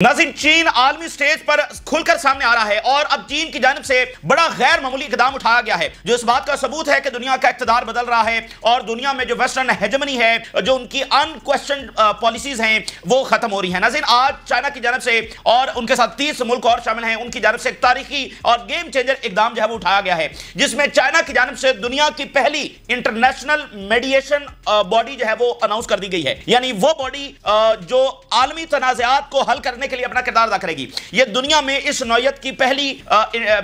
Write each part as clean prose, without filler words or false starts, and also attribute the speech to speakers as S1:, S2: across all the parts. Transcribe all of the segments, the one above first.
S1: नाज़रीन, चीन आलमी स्टेज पर खुलकर सामने आ रहा है और अब चीन की जानिब से बड़ा गैर मामूली इकदाम उठाया गया है, जो इस बात का सबूत है कि दुनिया का इक़्तिदार बदल रहा है और दुनिया में जो वेस्टर्न हेजेमनी है, जो उनकी अनक्वेश्चन पॉलिसीज हैं, वो खत्म हो रही हैं। नाज़रीन, आज चाइना की जानिब से और उनके साथ 30 मुल्क और शामिल हैं, उनकी जानिब से एक तारीखी और गेम चेंजर इकदाम जो है वो उठाया गया है, जिसमें चाइना की जानिब से दुनिया की पहली इंटरनेशनल मीडिएशन बॉडी जो है वो अनाउंस कर दी गई है। यानी वो बॉडी जो आलमी तनाज़ात को हल करने के लिए अपना किरदार अदा करेगी। यह दुनिया में इस नौयत की पहली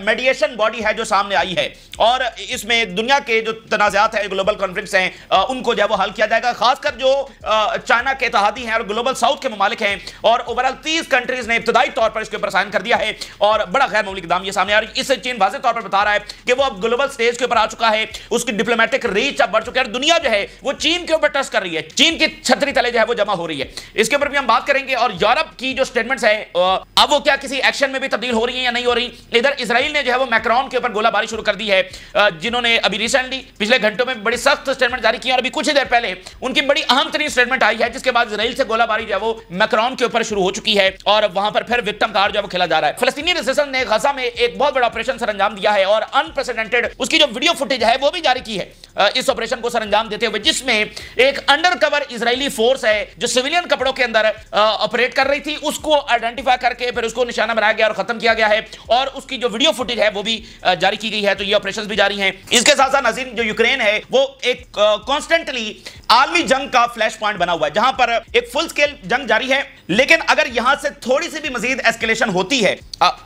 S1: मीडिएशन बॉडी है जो सामने आई है और इसमें दुनिया के जो तनाज़ात हैं, ग्लोबल कॉन्फ्लिक्ट्स हैं, उनको जो है वो हल किया जाएगा। खासकर जो चाइना के इत्तेहादी हैं और ग्लोबल साउथ के ममालिक हैं और ओवरऑल 30 कंट्रीज ने इब्तदाई तौर पर इसके ऊपर साइन कर दिया है और बड़ा गैर मामूली इक़दाम ये सामने आ रही है। इससे चीन वाज़ेह तौर पर बता रहा है कि वो अब ग्लोबल स्टेज के ऊपर आ चुका है, उसकी डिप्लोमेटिक रीच अब बढ़ चुकी है। दुनिया जो है वो चीन के ऊपर ट्रस्ट कर रही है, चीन की छतरी तले जो है वो जमा हो रही है। इसके ऊपर भी हम बात करेंगे और यूरोप की जो स्टेटमेंट्स है अब वो क्या किसी एक्शन में भी तब्दील हो रही है या नहीं हो रही। इधर इजराइल ने जो है वो मैक्रोन के ऊपर गोलाबारी शुरू कर दी है, जिन्होंने अभी रिसेंटली पिछले घंटों में बड़ी सख्त स्टेटमेंट जारी की और अभी कुछ ही देर पहले उनकी बड़ी अहम तरीन स्टेटमेंट आई है, जिसके बाद इजराइल से गोलाबारी जो है वो मैक्रोन के ऊपर शुरू हो चुकी है और वहां पर फिर विक्टिम कार्ड जो है वो खेला जा रहा है। फलस्तीनी रेजिस्टेंस ने गजा में एक बहुत बड़ा ऑपरेशन सर अंजाम दिया है और अनप्रेसिडेंटेड उसकी जो वीडियो फुटेज है वो भी जारी की है इस ऑपरेशन को सर अंजाम देते हुए, जिसमें एक अंडर कवर इजरायली फोर्स है जो सिविलियन कपड़ों के अंदर ऑपरेट कर रही थी, उसको आइडेंटिफाई करके फिर उसको निशाना बनाया गया और खत्म किया गया है और उसकी जो वीडियो फुटेज है वो भी जारी की गई है। तो ये ऑपरेशंस भी जारी हैं। इसके साथ साथ नाज़रीन, जो यूक्रेन है वो एक कॉन्स्टेंटली आलमी जंग का फ्लैश पॉइंट बना हुआ है, जहां पर एक फुल स्केल जंग जारी है, लेकिन अगर यहां से थोड़ी सी भी मजीद एस्केलेशन होती है,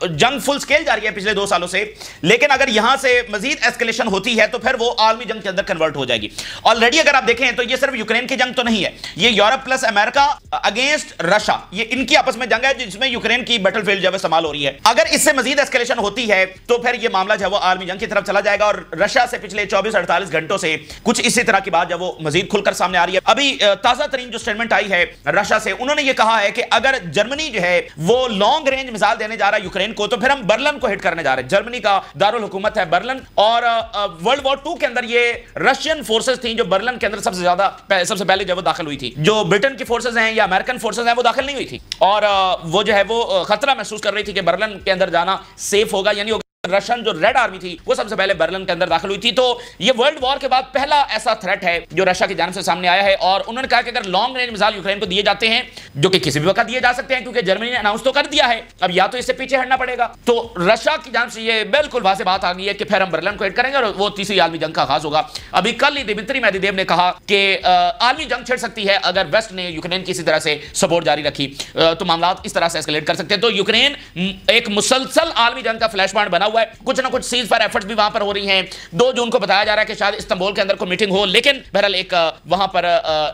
S1: जंग फुल स्केल जारी है पिछले 2 सालों से, लेकिन अगर यहां से मजीद एस्केलेशन होती है तो फिर वो आलमी जंग के अंदर कन्वर्ट हो जाएगी। ऑलरेडी अगर आप देखें तो ये सिर्फ यूक्रेन की जंग तो नहीं है, ये Europe plus America against Russia, ये इनकी आपस में जंग है जिसमें यूक्रेन की बैटलफील्ड जो है इस्तेमाल हो रही है। अगर इससे मजीद एस्केलेशन होती है तो फिर ये मामला जो है वो आलमी जंग की तरफ चला जाएगा और रशिया से पिछले 24-48 घंटों से कुछ इसी तरह की बात जब वो मजीद खुलकर सामने आ रही है। अभी ताजा तरीन जो स्टेटमेंट आई है रशिया से, उन्होंने ये कहा है कि अगर जर्मनी जो है वो लॉन्ग रेंज मिसाइल देने जा रहा है यूक्रेन को, तो फिर हम बर्लिन को हिट करने जा रहे हैं। जर्मनी का दारुल हुकूमत है बर्लिन और वर्ल्ड वॉर 2 के अंदर ये रशियन फोर्सेस थी जो बर्लिन के अंदर सबसे पहले जब वो दाखिल हुई थी। जो ब्रिटेन की फोर्सेस हैं या अमेरिकन फोर्सेस हैं वो दाखिल नहीं हुई थी और वो जो है वो खतरा महसूस कर रही थी कि बर्लिन के अंदर जाना सेफ होगा, यानी रशियन जो रेड आर्मी थी वो सबसे पहले बर्लिन के अंदर दाखिल हुई थी। तो ये वर्ल्ड वॉर के बाद पहला ऐसा थ्रेट है जो रशिया की जानिब से सामने आया है और उन्होंने कहा कि अगर लॉन्ग रेंज मिसाइल यूक्रेन को दिए जाते हैं, जो कि किसी भी वक्त दिए जा सकते हैं क्योंकि जर्मनी ने अनाउंस तो कर दिया है, अब या तो इससे पीछे हटना पड़ेगा, तो रशिया की जानिब से ये बिल्कुल वाज़ेह बात आ गई है कि फिर हम बर्लिन को हिट करेंगे और वो तीसरी आलमी जंग का आगाज होगा। अभी कल ही दिमित्री मेदवेदेव ने कहा कि आलमी जंग छिड़ सकती है अगर वेस्ट ने यूक्रेन की इसी तरह से सपोर्ट जारी रखी, तो मामला इस तरह से एस्केलेट कर सकते हैं। तो यूक्रेन एक मुसलसल आलमी जंग का फ्लैश पॉइंट बना हुआ है। कुछ ना कुछ सीज फायर एफर्ट्स भी वहां पर हो रही हैं। 2 जून को बताया जा रहा है कि शायद इस्तांबुल के अंदर कोई मीटिंग हो, लेकिन बहरहाल एक वहां पर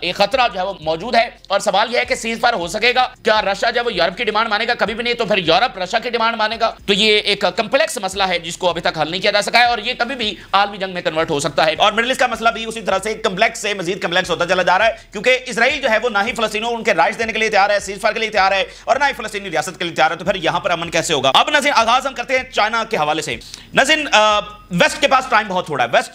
S1: एक खतरा जो है वो मौजूद है और सवाल यह है कि सीज फायर हो सकेगा क्या? रशिया जब यूरोप की डिमांड मानेगा कभी भी नहीं, तो फिर यूरोप रशिया की डिमांड मानेगा। तो ये एक कम्प्लेक्स मसला है जिसको अभी तक हल नहीं किया जा सका है और ये कभी भी आलमी जंग में कन्वर्ट हो सकता है। और मिडिल ईस्ट का मसला भी उसी तरह से कम्प्लेक्स से मजीद कम्प्लेक्स होता चला जा रहा है, क्योंकि इजराइल जो है वो ना ही फलस्तीनियों उनके राइट्स देने के लिए तैयार है, सीज फायर के लिए तैयार है और ना ही फलस्तीनी रियासत के लिए तैयार है। तो फिर यहां पर अमन कैसे होगा? अब नाज़रीन, आगाज हम करते हैं चाइना के हवाले से। नाज़रीन, वेस्ट के पास टाइम बहुत थोड़ा है, वेस्ट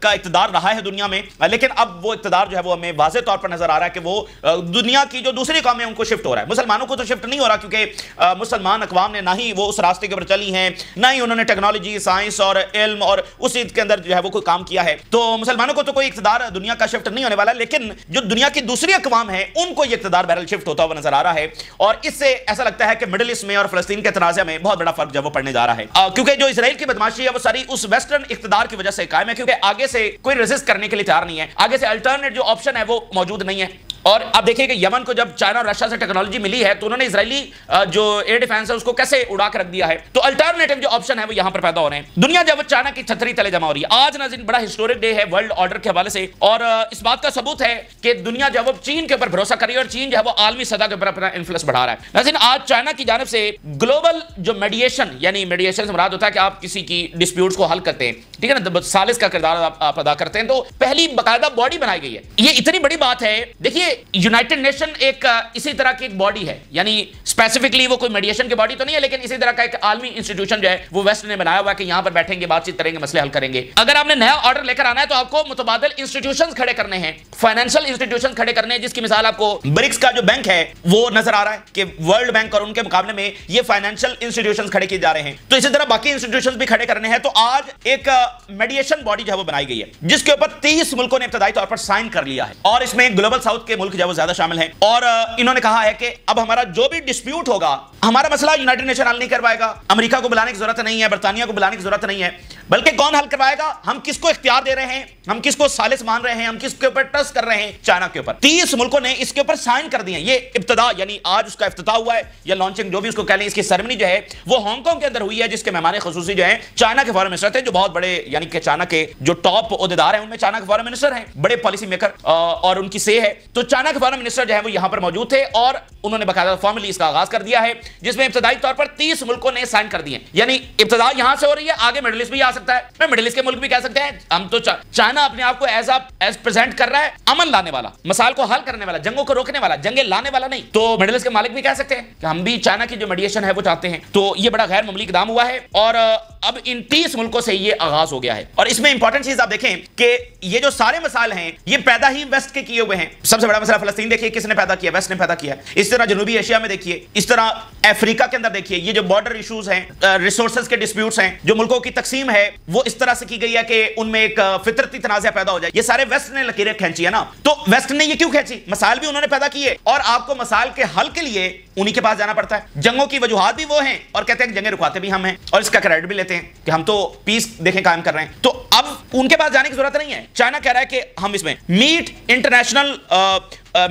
S1: का इक़्तिदार रहा है दुनिया में, लेकिन अब वो इक़्तिदार जो है वो हमें वाज़ेह तौर पर नजर आ रहा है कि वो दुनिया की जो दूसरी कौमें उनको शिफ्ट हो रहा है। मुसलमानों को तो शिफ्ट नहीं हो रहा, क्योंकि मुसलमान अक़वाम ने ना ही वो उस रास्ते के ऊपर चली हैं, ना ही उन्होंने टेक्नोलॉजी, साइंस और इल्म और उस चीज़ के अंदर जो है वो कोई काम किया है। तो मुसलमानों को तो कोई इक़्तिदार दुनिया का शिफ्ट नहीं होने वाला, लेकिन जो दुनिया की दूसरी अक़वाम है उनको ये इक़्तिदार बहरहाल शिफ्ट होता हुआ नजर आ रहा है और इससे ऐसा लगता है कि मिडिल ईस्ट में और फलस्तीन के तनाज़े में बहुत बड़ा फर्क जो वो पड़ने जा रहा है, क्योंकि जो इजराइल की बदमाशी है वो सारी उस वेस्टर्न इक़्तिदार की वजह से कायम है, क्योंकि आगे से कोई रेजिस्ट करने के लिए तैयार नहीं है, आगे से अल्टरनेट जो ऑप्शन है वो मौजूद नहीं है। और आप देखिए कि यमन को जब चाइना और रशिया से टेक्नोलॉजी मिली है तो उन्होंने इजरायली जो एयर डिफेंस है उसको कैसे उड़ा कर रख दिया है। तो अल्टरनेटिव जो ऑप्शन है वो यहां पर पैदा हो रहे हैं। दुनिया जब चाइना की छतरी तले जमा हो रही है। आज नाज़रीन बड़ा हिस्टोरिक डे है वर्ल्ड ऑर्डर के हवाले से और इस बात का सबूत है कि दुनिया जब चीन के ऊपर भरोसा कर रही है और चीन जो है वो आलमी सतह के ऊपर अपना इन्फ्लुएंस बढ़ा रहा है। नाज़रीन, आज चाइना की जानिब से ग्लोबल जो मीडिएशन, यानी मीडिएशन से मुराद होता है कि आप किसी की डिस्प्यूट्स को हल करते हैं, ठीक है ना, सालिस का किरदार आप अदा करते हैं, तो पहली बाकायदा बॉडी बनाई गई है। ये इतनी बड़ी बात है। देखिए, देखिए यूनाइटेड नेशन एक इसी तरह की एक बॉडी है, यानी स्पेसिफिकली वो कोई मीडिएशन की बॉडी तो नहीं है, लेकिन इसी तरह का एक आलमी इंस्टीट्यूशन जो है वो वेस्ट ने बनाया हुआ है कि यहां पर बैठेंगे, बातचीत करेंगे, मसले हल करेंगे। अगर आपने नया ऑर्डर लेकर आना है तो आपको मुतबादिल इंस्टीट्यूशंस खड़े करने हैं, फाइनेंशियल इंस्टीट्यूशंस खड़े करने हैं, जिसकी मिसाल आपको ब्रिक्स का जो बैंक है वो नजर आ रहा है कि वर्ल्ड बैंक और उनके मुकाबले में ये फाइनेंशियल इंस्टीट्यूशंस खड़े किए जा रहे हैं। तो इसी तरह बाकी इंस्टीट्यूशंस भी खड़े करने हैं। तो आज एक मीडिएशन बॉडी जो है वो बनाई गई है, जिसके ऊपर 30 मुल्कों ने इब्तदाई तौर पर साइन कर लिया है, और इसमें ग्लोबल साउथ के मुल्क जो है वो ज्यादा शामिल हैं। और इन्होंने कहा है कि अब हमारा जो भी डिस्प्यूट होगा, हमारा मसला यूनाइटेड नेशन हल नहीं करवाएगा, अमेरिका को बुलाने की जरूरत नहीं है, बर्तानिया को बुलाने की जरूरत नहीं है, बल्कि कौन हल करवाएगा, हम किसको इख्तियार दे रहे हैं, हम किसको सालिस मान रहे हैं, हम किसके ऊपर ट्रस्ट कर रहे हैं, चाइना के ऊपर। 30 मुल्कों ने इसके ऊपर साइन कर दिए। ये इब्तिदा यानी आज उसका इफ्तिताह हुआ है या लॉन्चिंग जो भी उसको कह लें, इसकी सेरेमनी जो है वो हांगकांग के अंदर हुई है, जिसके मेहमान खुसूसी जो है चाइना के फॉरेन मिनिस्टर थे, जो बहुत बड़े यानी कि चाइना के जो टॉप ओहदेदार हैं उनमें चाइना के फॉरेन मिनिस्टर हैं, बड़े पॉलिसी मेकर और उनकी से है। तो चाइना के फॉरेन मिनिस्टर जो है वो यहां पर मौजूद थे और उन्होंने बाकायदा फॉर्मली इसका आगाज कर दिया है, जिसमें इब्तिदाई तौर पर 30 मुल्कों ने साइन कर दिए। यानी इब्तिदा यहां से हो रही है, आगे मिडिल ईस्ट भी आ सकता है, मिडिल ईस्ट के मुल्क भी कह सकते हैं हम तो चाइना अपने आप को एज प्रेजेंट कर रहा है अमन लाने वाला, मसाइल को हल करने वाला, जंगों को रोकने वाला, जंगे लाने वाला नहीं। तो मिडिल ईस्ट के मालिक भी कह सकते हैं कि हम भी चाइना की जो मीडिएशन है वो चाहते हैं। तो ये बड़ा गैर मामूली इक़दाम हुआ है और अब इन 30 मुल्कों से ये आगाज हो गया है। और इसमें इंपॉर्टेंट चीज आप देखें कि ये जो सारे मसाइल हैं ये पैदा ही वेस्ट के किए हुए हैं। सबसे बड़ा मसला फलस्तीन देखिए किसने पैदा किया, वेस्ट ने पैदा किया। इस तरह जनूबी एशिया में देखिए, इस तरह अफ्रीका के अंदर देखिए, ये जो बॉर्डर इश्यूज हैं, रिसोर्सेज के डिस्प्यूट्स हैं, जो मुल्कों की तकसीम है वो इस तरह से की गई है कि उनमें एक फितरती तनाज़ा पैदा हो जाए। ये सारे वेस्ट ने लकीरें खींची है ना। तो वेस्ट ने ये क्यों खींची? मसाइल भी उन्होंने पैदा किए और आपको मसाइल के हल के लिए उन्हीं के पास जाना पड़ता है। जंगों की वजूहात भी वो हैं और कहते हैं कि जंगें रुकवाते भी हम हैं और इसका क्रेडिट भी लेते हैं कि हम तो पीस देखें कायम कर रहे हैं। तो अब उनके पास जाने की जरूरत नहीं है। चाइना कह रहा है कि हम इसमें meet international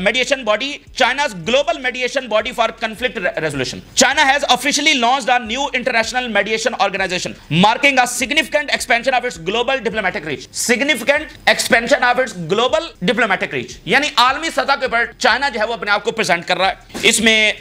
S1: mediation body, China's global mediation body for conflict resolution. China has officially launched a new international mediation organization, marking a significant expansion of its global diplomatic reach. Significant expansion of its global diplomatic reach. यानी आलमी सतह के ऊपर China जो है वो अपने आप को प्रेजेंट कर रहा है। इसमें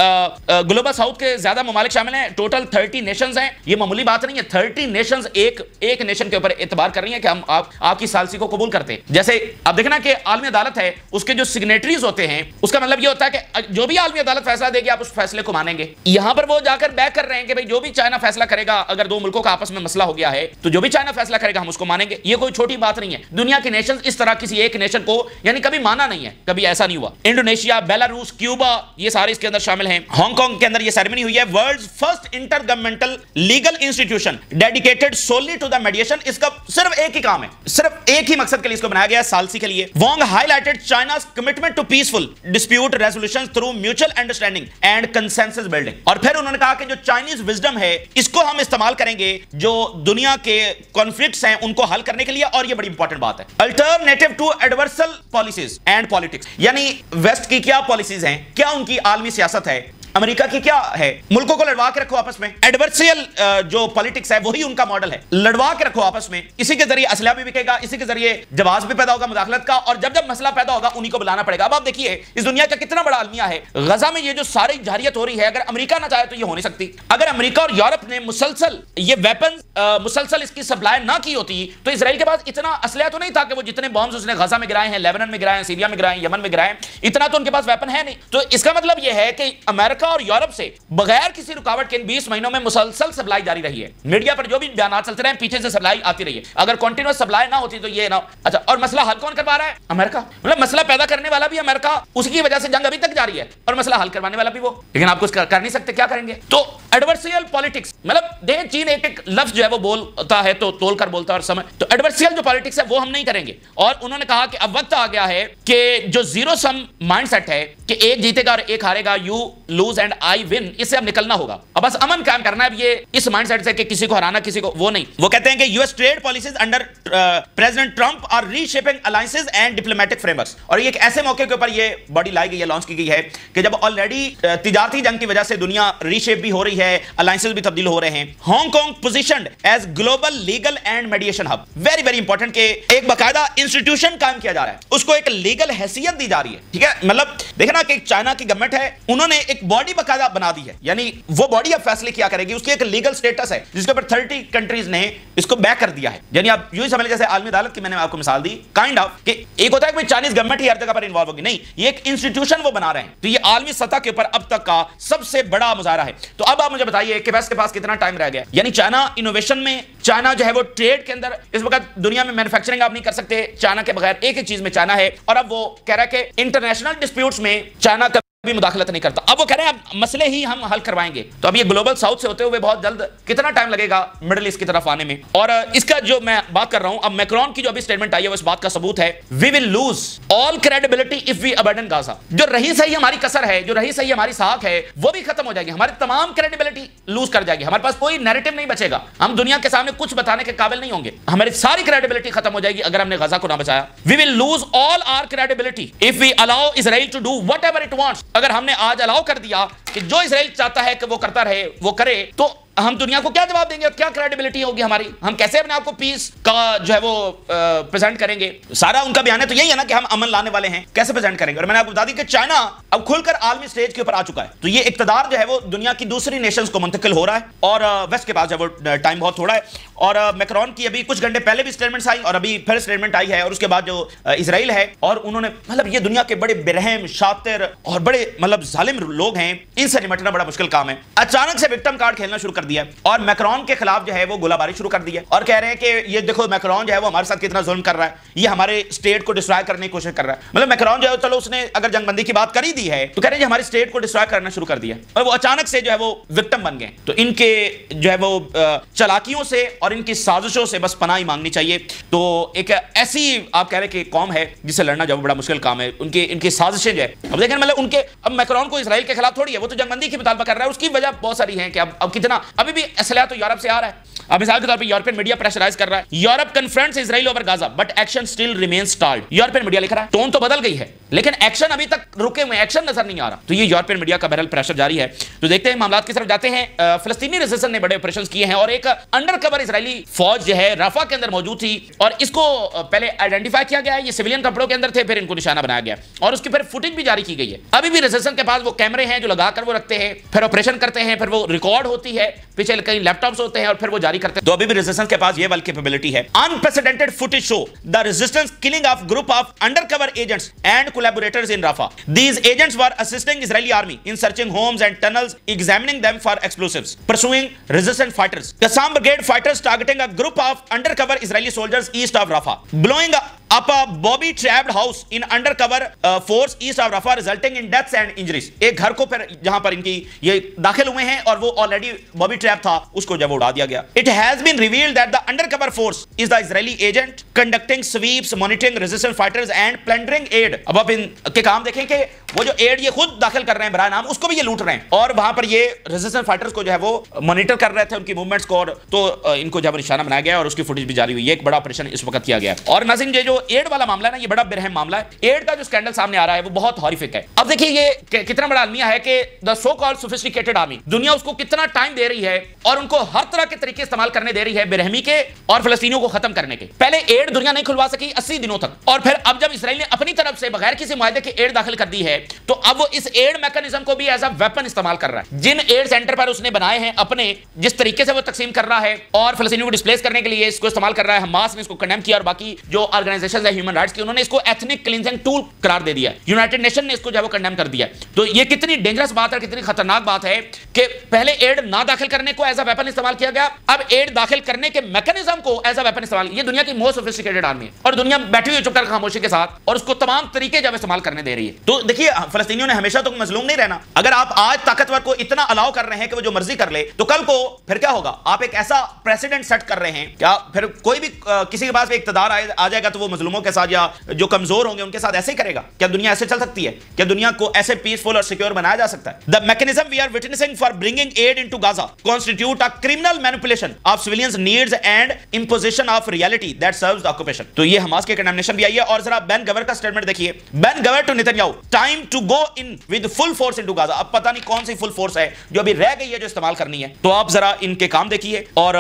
S1: ग्लोबल साउथ के ज्यादा ममालिक शामिल हैं, टोटल 30 नेशंस हैं। ये मामूली बात नहीं है, 30 नेशंस एक नेशन के ऊपर एतबार कर रही हैं कि हम आपकी सालसी को कबूल करते हैं। जैसे आप देखना कि आलमी अदालत है, उसके जो सिग्नेटरीज होते हैं, उसका मतलब ये होता है कि जो भी आलमी अदालत फैसला देगी आप उस फैसले को मानेंगे। यहां पर वो जाकर बैक कर रहे हैं कि भाई जो भी चाइना फैसला करेगा, अगर दो मुल्कों का आपस में मसला हो गया है तो जो भी चाइना फैसला करेगा हम उसको मानेंगे। ये कोई छोटी बात नहीं है। दुनिया के नेशन इस तरह किसी एक नेशन को यानी कभी माना नहीं है, कभी ऐसा नहीं हुआ। इंडोनेशिया, बेलारूस, क्यूबा, ये सारे इसके अंदर शामिल हैं। हांगकांग के अंदर ये सेरेमनी हुई है। World's first intergovernmental legal institution dedicated solely to the mediation. इसका सिर्फ एक ही काम है, सिर्फ एक ही मकसद के लिए इसको बनाया गया है, सालसी के लिए। Wong highlighted China's commitment to peaceful dispute resolution through mutual understanding and consensus building. और फिर उन्होंने कहा कि जो चाइनीज विजडम है इसको हम इस्तेमाल करेंगे जो दुनिया के कॉन्फ्लिक्ट्स हैं उनको हल करने के लिए। और ये बड़ी इंपॉर्टेंट बात है, alternative to adversarial policies and politics. यानी वेस्ट की क्या पॉलिसीज हैं, क्या उनकी आलमी सियासत है, अमेरिका की क्या है, मुल्कों को लड़वा के रखो आपस में। एडवर्सियल जो पॉलिटिक्स है वही उनका मॉडल है, लड़वा के रखो आपस में। इसी के जरिए असला भी बिकेगा, इसी के जरिए जवाब भी पैदा होगा मुदाखलत का, और जब जब मसला पैदा होगा उन्हीं को बुलाना पड़ेगा। अब आप देखिए इस दुनिया का कितना बड़ा अलमिया है। गजा में ये जो सारी जारियत हो रही है, अगर अमेरिका ना चाहे तो ये हो नहीं सकती। अगर अमेरिका और यूरोप ने मुसलसल ये वेपन मुसलसल इसकी सप्लाई ना की होती तो इसराइल के पास इतना असलहा तो नहीं था कि वो जितने बॉम्ब्स उसने गजा में गिराए हैं, लेबनान में गिराए हैं, सीरिया में गिराए हैं, यमन में गिराए हैं, इतना तो उनके पास वेपन है नहीं। तो इसका मतलब यह है कि अमेरिका और यूरोप से बगैर किसी रुकावट के इन 20 महीनों में मुसलसल सप्लाई जारी रही है। मीडिया पर जो भी बयान चलते रहे पीछे से सप्लाई आती रही है। अगर कंटीन्यूअस सप्लाई ना होती तो ये ना। अच्छा, और मसला हल कौन करवा रहा है? अमेरिका। मतलब मसला पैदा करने वाला भी अमेरिका, उसकी वजह से जंग अभी तक जारी है, और मसला हल करवाने वाला भी वो। लेकिन आप कुछ कर नहीं सकते, क्या करेंगे? तो एडवर्सियल पॉलिटिक्स, मतलब देख चीन एक एक लफ्ज जो है वो बोलता है तो तोल कर बोलता है और समय। तो एडवर्सियल जो पॉलिटिक्स है वो हम नहीं करेंगे। और उन्होंने कहा कि अब वक्त आ गया है कि जो जीरो सम माइंडसेट है कि एक जीतेगा और एक हारेगा, you lose and I win, इससे अब निकलना होगा। अब बस अमन कायम करना है। अब ये इस माइंडसेट से कि किसी को हराना किसी को, वो नहीं। वो कहते हैं कि US trade policies under President Trump are reshaping alliances and diplomatic frameworks. और ये एक ऐसे मौके के ऊपर ये बॉडी लाई गई है, लॉन्च की गई है कि जब ऑलरेडी तिजारती जंग की वजह से दुनिया रीशेप भी हो रही है, है, अलायंसेस भी तब्दील हो रहे हैं। Hong Kong positioned as global legal and mediation hub, very very important के एक बाकायदा इंस्टीट्यूशन कायम किया जा रहा है, उसको एक लीगल हैसियत दी जा रही है, ठीक है। मतलब देखे ना कि चाइना की गवर्नमेंट है, उन्होंने एक बॉडी बाकायदा बना दी है, यानी वो बॉडी अब फैसले किया करेगी, उसकी एक लीगल स्टेटस है जिसके ऊपर 30 कंट्रीज ने इसको बैक कर दिया है। यानी आप यूं ही समझ जैसे आलमी अदालत की मैंने आपको मिसाल दी, काइंड ऑफ कि एक होता है कि चाइनीज गवर्नमेंट ही हर जगह पर इन्वॉल्व होगी, नहीं, ये एक इंस्टीट्यूशन वो बना रहे हैं। तो ये आलमी सतह के ऊपर अब तक का सबसे बड़ा मुजाहरा है। तो अब आप मुझे बताइए कि के पास कितना टाइम रह गया। यानी चाइना इनोवेशन में, चाइना जो है वो ट्रेड के अंदर, इस वक्त दुनिया में मैन्युफैक्चरिंग आप नहीं कर सकते चाइना के बगैर, एक ही चीज में चाइना है। और अब वो कह रहा है कि इंटरनेशनल डिस्प्यूट्स में चाइना भी मुदाखलत नहीं करता। अब वो कह रहे हैं अब मसले ही हम हल करवाएंगे। तो अब ये ग्लोबल साउथ से होते हुए बहुत जल्द कितना टाइम लगेगा मिडिल ईस्ट की तरफ आने में। और इसका जो मैं बात कर रहा हूं, अब मैक्रोन की जो अभी स्टेटमेंट आई है वो इस बात का सबूत है। We will lose all credibility if we abandon Gaza. जो रही सही हमारी कसर है, जो रही सही हमारी साख है, वो भी खत्म हो जाएगी, हमारी तमाम क्रेडिबिलिटी लूज कर जाएगी, हमारे पास कोई नैरेटिव नहीं बचेगा, हम दुनिया के सामने कुछ बताने के काबिल नहीं होंगे, हमारी सारी क्रेडिबिलिटी खत्म हो जाएगी अगर हमने गाजा को ना बचाया। We will lose all our credibility if we allow Israel to do whatever it wants. अगर हमने आज अलाउ कर दिया कि जो इजराइल चाहता है कि वो करता रहे, वो करे, तो हम दुनिया को क्या जवाब देंगे और क्या क्रेडिबिलिटी होगी हमारी? हम कैसे अपने आप को पीस का जो है वो प्रेजेंट करेंगे? सारा उनका बयान है तो यही है ना कि हम अमन लाने वाले हैं, कैसे प्रेजेंट करेंगे? और मैंने आपको बता दी कि चाइना अब खुलकर आलमी स्टेज के ऊपर आ चुका है। तो ये इक्तदार जो है वो दुनिया की दूसरी नेशंस को मुंतकिल हो रहा है और वेस्ट के पास जो है वो टाइम बहुत थोड़ा है। और मैक्रोन की अभी कुछ घंटे पहले भी स्टेटमेंट्स आई और अभी फिर स्टेटमेंट आई है। और उसके बाद जो इजराइल है, और उन्होंने मतलब ये दुनिया के बड़े बेरहम, शातिर और बड़े मतलब जालिम लोग हैं, इनसे निपटना बड़ा मुश्किल काम है। अचानक से विक्टिम कार्ड खेलना शुरू कर दिया और मैक्रोन के खिलाफ जो है वो गोलाबारी शुरू कर दी है और कह रहे हैं कि ये देखो मैक्रोन जो है वो हमारे साथ कितना जुल्म कर रहा है, ये हमारे स्टेट को डिस्ट्रॉय करने की कोशिश कर रहा है। मतलब मैक्रोन जो है, चलो उसने अगर जंगबंदी की बात कर ही दी है तो कह रहे हैं हमारी स्टेट को डिस्ट्रॉय करना शुरू कर दिया और वो अचानक से जो है वो विक्टिम बन गए। तो इनके जो है वो चालाकियों से और इनकी साजिशों से बस पनाह ही मांगनी चाहिए। तो एक ऐसी आप कह रहे हैं कि कौम है जिससे लड़ना जो बड़ा मुश्किल काम है, उनकी इनकी साजिशें जो है। अब देखें मतलब उनके, अब मैक्रोन को इजराइल के खिलाफ थोड़ी है, वो तो जंगबंदी की मुतालबा कर रहा है, उसकी वजह बहुत सारी है कि अब कितना अभी भी असला तो यूरोप से आ रहा है। अब मिसाल के तौर पे यूरोपियन मीडिया प्रेशराइज कर रहा है, Europe confronts Israel over Gaza but action still remains stalled. European media लिख रहा है टोन तो बदल गई है लेकिन एक्शन अभी तक रुके हुए, एक्शन नजर नहीं आ रहा। तो ये यूरोपियन मीडिया का बहरहाल प्रेशर जारी है। तो देखते हैं मामलात की तरफ जाते हैं। फिलिस्तीनी रेजिस्टेंस ने बड़े ऑपरेशंस किए हैं और एक अंडरकवर इजरायली फौज जो है राफा के अंदर मौजूद थी और इसको पहले आइडेंटिफाई किया गया है, ये सिविलियन कपड़ों के अंदर थे, फिर इनको निशाना बनाया गया और उसकी फिर फुटेज भी जारी की गई है। अभी भी रेजिस्टेंस के पास वो कैमरे हैं जो लगाकर वो रखते हैं, फिर ऑपरेशन करते हैं, फिर वो रिकॉर्ड होती है, पीछे कई लैपटॉप्स होते हैं और फिर वो जारी करते हैं। तो अभी भी रेजिस्टेंस के पास ये वाली कैपेबिलिटी है। Unprecedented footage show the resistance killing of group of undercover agents and collaborators in Rafah. These agents were assisting Israeli army in searching homes and tunnels, examining them for explosives, pursuing resistance fighters. Qassam brigade fighters targeting a group of undercover Israeli soldiers east of Rafah, blowing up a bobby trapped house in undercover force east of Rafah, resulting in deaths and injuries. एक घर को फिर जहां पर इनकी ये दाखिल हुए हैं और वो ऑलरेडी बॉबी ट्रैप था, उसको जब उड़ा दिया गया। It has been revealed that the undercover force is the Israeli agent conducting sweeps, monitoring resistance fighters and plundering aid. अब आप इनके काम देखें कि वो जो एड ये खुद दाखिल कर रहे हैं बराए नाम, उसको भी ये लूट रहे हैं और वहां पर ये रेजिस्टेंस फाइटर्स को जो है वो मॉनिटर कर रहे थे उनकी मूवमेंट्स को। और तो इनको जब निशाना बनाया गया और उसकी फुटेज भी जारी हुई। एक बड़ा ऑपरेशन इस वक्त किया गया। और नाज़रीन ये जो एड वाला मामला है ना, ये बड़ा बेरहम मामला है। एड का जो स्कैंडल सामने आ रहा है वो बहुत हॉरिफिक है। अब देखिए ये कितना बड़ा अलमिया है कि the so called sophisticated army, दुनिया उसको कितना टाइम दे रही है और उनको हर तरह के तरीके इस्तेमाल करने दे रही है बेरहमी के और फिलिस्तीनियों को खत्म करने के। पहले एड दुनिया नहीं खुलवा सकी 80 दिनों तक, और फिर अब जब इसराइल ने अपनी तरफ से बगैर किसी मुआहदे के एड दाखिल कर दी है तो अब वो इस एड मैकेनिज्म को भी एज अ वेपन इस्तेमाल कर रहा है। जिन एड सेंटर पर उसने बनाए हैं अपने, जिस तरीके से वो तकसीम कर रहा है और फिलिस्तीनियों को डिस्प्लेस करने के लिए इसको इस्तेमाल कर रहा है, हमास ने इसको कंडेम किया और बाकी जो ऑर्गेनाइजेशंस है ह्यूमन राइट्स की, उन्होंने इसको एथनिक क्लींजिंग टूल करार दे दिया है। यूनाइटेड नेशन ने इसको जो है वो कंडेम कर दिया। तो ये कितनी डेंजरस बात है, कितनी खतरनाक बात है कि पहले एड ना दाखिल करने को एज अ वेपन इस्तेमाल किया गया, अब एड दाखिल करने के मैकेनिज्म को एज अ वेपन इस्तेमाल। ये दुनिया की मोस्ट सोफिस्टिकेटेड आर्मी है और दुनिया बैठी हुई चुपकर खामोशी के साथ और उसको तमाम तरीके जब इस्तेमाल करने दे रही है। तो देखिए फिलिस्तीनियों ने हमेशा तो मजलूम नहीं रहना। अगर आप आज ताकतवर को इतना अलाउ कर रहे हैं कि वो जो मर्जी कर ले, तो कल को फिर क्या होगा? आप एक ऐसा प्रेसिडेंट सेट कर रहे हैं, क्या फिर कोई भी किसी के पास भी इक्तदार आ जाएगा तो वो मजलूमों के साथ या जो कमजोर होंगे उनके साथ ऐसे ही करेगा? क्या दुनिया ऐसे चल सकती है? क्या दुनिया को ऐसे पीसफुल और सिक्योर बनाया जा सकता है? The mechanism we are witnessing for bringing aid into Gaza constitute a criminal manipulation of civilians needs and imposition of reality that serves the occupation. तो ये हमास के कंडेमनेशन भी आई है। और जरा बेन गवर का स्टेटमेंट देखिए। Ben Gvir to Netanyahu, time time to go in with full force into Gaza. अब पता नहीं कौन सी फुल फोर्स है जो अभी रह गई है जो इस्तेमाल करनी है। तो आप जरा इनके काम देखिए। और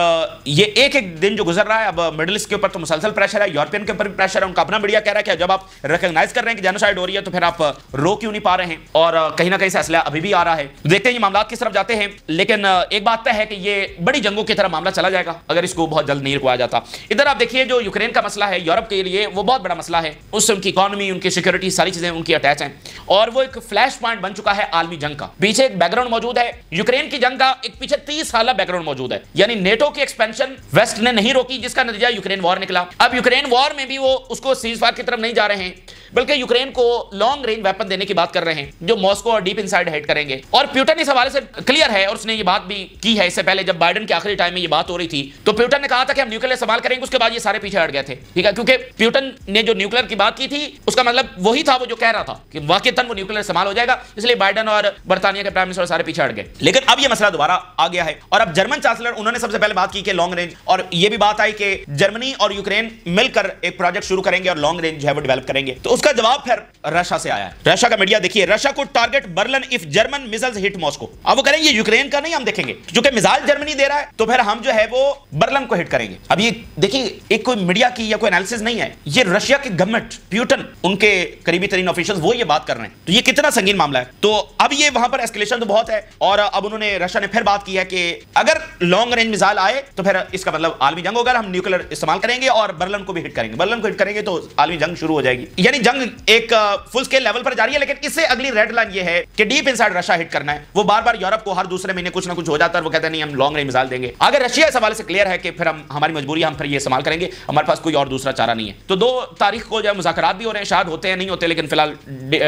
S1: ये एक एक दिन जो गुजर रहा है, अब मिडिल ईस्ट के ऊपर तो मुसलसल प्रेशर है, यूरोपियन के ऊपर भी प्रेशर है। उनका अपना मीडिया कह रहा है कि जब आप रिकॉग्नाइज कर रहे हैं कि जेनोसाइड हो रही है तो फिर आप रो क्यों नहीं पा रहे हैं, और कहीं ना कहीं से असला अभी भी आ रहा है। देखते हैं ये मामला किस तरफ जाते हैं। लेकिन एक बात तय है कि ये बड़ी जंगों की तरह मामला चला जाएगा अगर इसको बहुत जल्द नहीं रुकवाया जाता। इधर आप देखिए जो यूक्रेन का मसला है यूरोप के लिए वो बहुत बड़ा मसला है। उससे उनकी इकोनॉमी, उनकी सिक्योरिटी, सारी चीजें उनकी अटैच हैं और वो एक फ्लैश पॉइंट बन चुका है आलमी जंग का। पीछे एक बैकग्राउंड मौजूद है, यूक्रेन की जंग का एक पीछे 30 साल बैकग्राउंड मौजूद है। यानी नेटो की एक्सपेंशन वेस्ट ने नहीं रोकी, जिसका नतीजा यूक्रेन वॉर निकला। अब यूक्रेन वॉर में भी वो उसको सीजफायर की तरफ नहीं जा रहे हैं, बल्कि यूक्रेन को लॉन्ग रेंज वेपन देने की बात कर रहे हैं जो मॉस्को और डीप इनसाइड हिट करेंगे। और प्यूटन इस हवाले से क्लियर है और उसने ये बात भी की है। इससे पहले जब बाइडेन के आखिरी टाइम में ये बात हो रही थी तो प्यूटन ने कहा था कि हम न्यूक्लियर इस्तेमाल करेंगे, उसके बाद ये सारे पीछे हट गए थे। ठीक है, क्योंकि प्यूटन ने जो न्यूक्लियर की बात की थी उसका मतलब वही था वो जो कह रहा था कि वाकईतन वो न्यूक्लियर इस्तेमाल हो जाएगा, इसलिए बाइडेन और बर्तानिया के प्राइम मिनिस्टर सारे पीछे हट गए। लेकिन अब ये मसला दोबारा आ गया है और अब जर्मन चांसलर उन्होंने सबसे पहले बात की कि लॉन्ग रेंज, और ये भी बात आई कि जर्मनी और यूक्रेन मिलकर एक प्रोजेक्ट शुरू करेंगे और लॉन्ग रेंज जो है वो डेवलप करेंगे। तो उसका जवाब फिर रशिया से आया है। रशिया का मीडिया देखिए, रशिया को target Berlin if German missiles hit Moscow. अब वो करेंगे यूक्रेन का नहीं, हम देखेंगे क्योंकि मिसाइल जर्मनी दे रहा है तो फिर हम जो है वो बर्लिन को हिट करेंगे। अब ये देखिए एक कोई मीडिया की या कोई एनालिसिस नहीं है, ये रशिया की गवर्नमेंट, प्यूटन, उनके करीबी तरीन ऑफिशियल्स वो ये बात कर रहे हैं। तो ये कितना संगीन मामला है। तो अब ये वहां पर एस्केलेशन तो बहुत है और अब उन्होंने, रशिया ने फिर बात की है कि अगर लॉन्ग रेंज मिसाइल आए तो फिर इसका मतलब आलमी जंग होगा, हम न्यूक्लियर इस्तेमाल करेंगे और बर्लिन को भी हिट करेंगे। बर्लिन को हिट करेंगे तो आलमी जंग शुरू हो जाएगी। यानी जंग एक फुल स्केल लेवल पर जारी है। लेकिन इससे अगली रेड लाइन ये है कि डीप इनसाइड रशिया हिट करना है। वो बार बार यूरोप को हर दूसरे महीने कुछ ना कुछ हो जाता है, वो कहते हैं नहीं हम लॉन्ग रेंज मिसाइल देंगे। अगर रशिया इस हवाले से क्लियर है कि फिर हम, हमारी मजबूरी, हम फिर ये इस्तेमाल करेंगे, हमारे पास कोई और दूसरा चारा नहीं है। तो 2 तारीख को जो है मुज़ाकरात भी हो रहे हैं, शायद होते हैं नहीं होते, लेकिन फिलहाल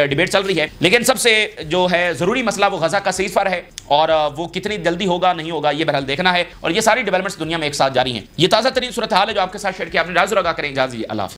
S1: डिबेट चल रही है। लेकिन सबसे जो है जरूरी मसला वो गजा का सीजफायर है और वो कितनी जल्दी होगा नहीं होगा ये बहरहाल देखना है। और ये सारी डेवलपमेंट्स दुनिया में एक साथ जारी हैं। ये ताज़ा तरीन सूरत हाल है जो आपके साथ शेयर किया। आपने राज लगा करें, इजाज़त दीजिए, अल्लाह हाफ़िज़।